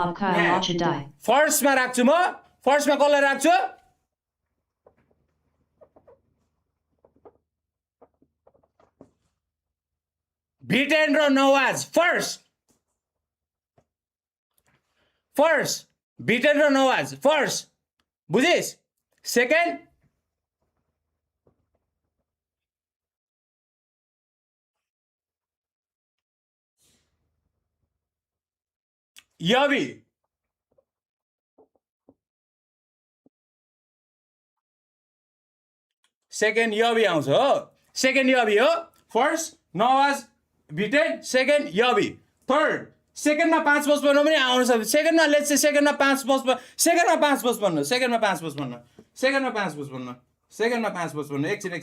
फर्स्टमा राख्छु म फर्स्टमा कसलाई राख्छु भिटेन र नवाज फर्स्ट भिटेन र नवाज फर्स्ट बुझिस सेकेन्ड यबी सेकेन्ड यबी आउँछ हो सेकेन्ड यबी हो फर्स्ट नवाज भिटेन सेकेन्ड यबी थर्ड सेकेन्डमा 5 55 पनि आउन सक्छ सेकेन्डमा लेट्स से सेकेन्डमा 5 55 सेकेन्डमा 5 55 सेकेन्डमा 5 55 सेकेन्डमा 5 55 सेकेन्डमा 5 55 एकछिन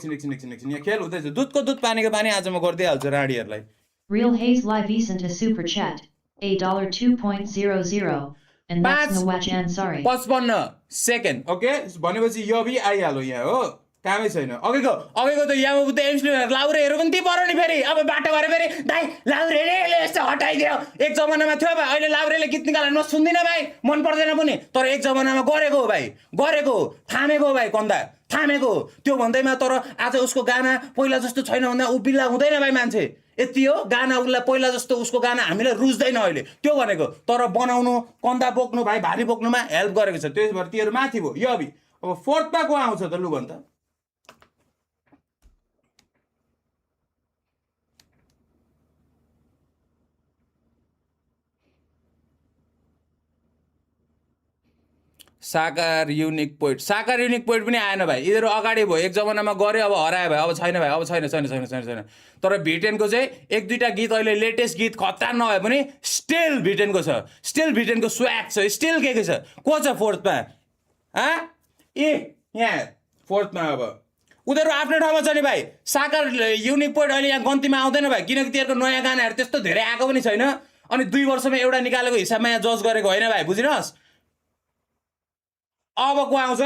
यहाँ खेल हुँदैछ दुधको दुध पानीको पानी आज म गरिदिइहाल्छु राडीहरूलाई Real Hayes Live sent a super chat. $2.00 and that's Nawach Ansari. 55 second okay भनेपछि यबी आइहाल्यो यहाँ हो कामै छैन अघिको त यहाँ बुद्धे एम्सले लाउरेहरू पनि ती पऱ्यो नि फेरि अब बाटो भएर फेरि दाइ लाउरेले यस्तो हटाइदियो एक जमानामा थियो भाइ अहिले लाउरेले गीत निकालेर म सुन्दिनँ भाइ मन पर्दैन पनि तर एक जमानामा गरेको हो भाइ गरेको थामेको हो भाइ कन्दा थामेको त्यो भन्दैमा तर आज उसको गाना पहिला जस्तो छैन भन्दा उ बिल्ला हुँदैन भाइ मान्छे यति हो गाना उसलाई पहिला जस्तो उसको गाना हामीलाई रुच्दैन अहिले त्यो भनेको तर बनाउनु कन्दा बोक्नु भाइ भारी बोक्नुमा हेल्प गरेको छ त्यही भएर तीहरू माथि भयो यो अभि अब फोर्थमा को आउँछ त लु भन्छ साकार युनिक पोइन्ट पनि आएन भाइ यिनीहरू अगाडि भयो एक जमानामा गऱ्यो अब हरायो भाइ अब छैन तर भिटेनको चाहिँ एक दुईटा गीत अहिले लेटेस्ट गीत खतरा नभए पनि स्टिल भिटेनको छ स्टिल भिटेनको स्वाग छ स्टिल के छ को छ फोर्थमा यहाँ फोर्थमा अब उनीहरू आफ्नो ठाउँमा छ नि भाइ साकार युनिक पोइन्ट अहिले यहाँ गन्तीमा आउँदैन भाइ किनकि तिनीहरूको नयाँ गानाहरू त्यस्तो धेरै आएको पनि छैन अनि 2 वर्षमा एउटा निकालेको हिसाबमा यहाँ जज गरेको होइन भाइ बुझिनुहोस् अब को आउँछ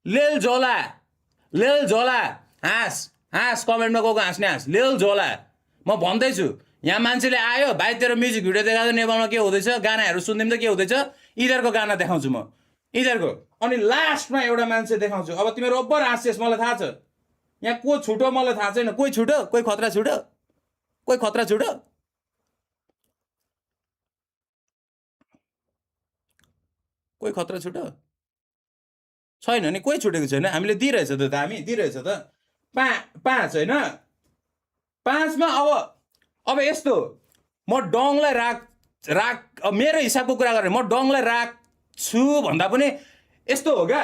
लेल झोला हाँस कमेन्टमा को हाँस्ने हाँस लेल झोला म भन्दैछु यहाँ मान्छेले आयो भाइ तेरो म्युजिक भिडियो देखाउँदा नेपालमा के हुँदैछ गानाहरू सुन्दिम त के हुँदैछ यिनीहरूको गाना देखाउँछु म यिनीहरूको अनि लास्टमा एउटा मान्छे देखाउँछु अब तिमीहरू ओभर हाँस्छेस् मलाई थाहा छ यहाँ को छुटो मलाई थाहा छैन कोही छुटो कोही खतरा छुटो कोही खतरा छुटो छैन नि कोही छुटेको छैन हामीले दिइरहेछ त हामी दिइरहेछ त 5 होइन 5मा अब यस्तो म डङलाई राख मेरो हिसाबको कुरा गरेँ म डङलाई राख्छु भन्दा पनि यस्तो हो क्या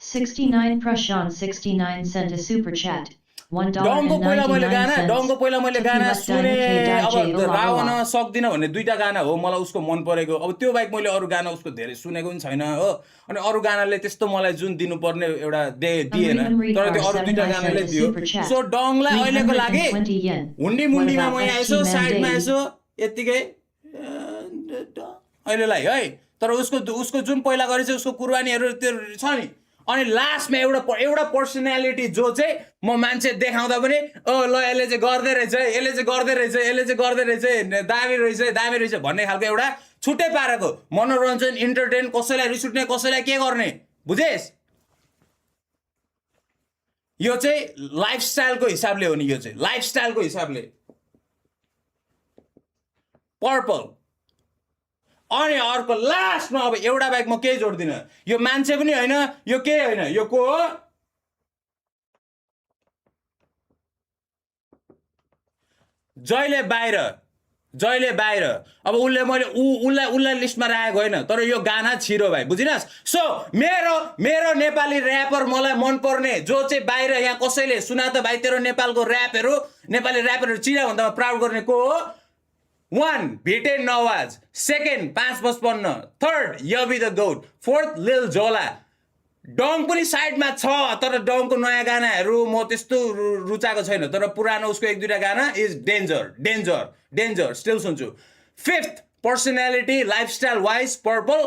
69 Prashant 69 sent a super chat. डङको पहिला मैले गाना सुने अब रावण सक्दिनँ भन्ने 2टा गाना हो मलाई उसको मन परेको अब त्यो बाहेक मैले अरू गाना उसको धेरै सुनेको पनि छैन हो अनि अरू गानाले त्यस्तो मलाई जुन दिनुपर्ने एउटा दिएन तर त्यो अरू 2टा गानाले दियो सो डङलाई अहिलेको लागि हुन्डी मुन्डीमा म यहाँ यसो साइडमा यसो यतिकै अहिलेलाई है तर उसको जुन पहिला गरेछ उसको कुर्बानीहरू त्यो छ नि अनि लास्टमा एउटा पर्सनालिटी जो चाहिँ म मान्छे देखाउँदा पनि ल यसले चाहिँ गर्दै रहेछ दामी रहेछ भन्ने खालको एउटा छुट्टै पारेको मनोरञ्जन इन्टरटेन कसैलाई रिस उठ्ने कसैलाई के गर्ने बुझेस् यो चाहिँ लाइफस्टाइलको हिसाबले हो नि यो चाहिँ लाइफस्टाइलको हिसाबले पर्पल अनि अर्को लास्टमा अब एउटा बाइक म केही जोड्दिनँ यो मान्छे पनि होइन यो केही होइन यो को हो जहिले बाहिर अब उसलाई लिस्टमा राखेको होइन तर यो गाना छिरो भाइ बुझिनुहोस् सो मेरो नेपाली ऱ्यापर मलाई मनपर्ने जो चाहिँ बाहिर यहाँ कसैले सुना त भाइ तेरो नेपालको नेपाली ऱ्यापरहरू चिना भन्दा प्राउड गर्ने को हो 1 भिटेन नवाज सेकेन्ड 555 थर्ड यबी द गोट फोर्थ लिल झोला डङ पनि साइडमा छ तर डङको नयाँ गानाहरू म त्यस्तो रुचाएको छैन तर पुरानो उसको 1-2टा गाना इज डेन्जर स्टिल सुन्छु fifth personality lifestyle wise purple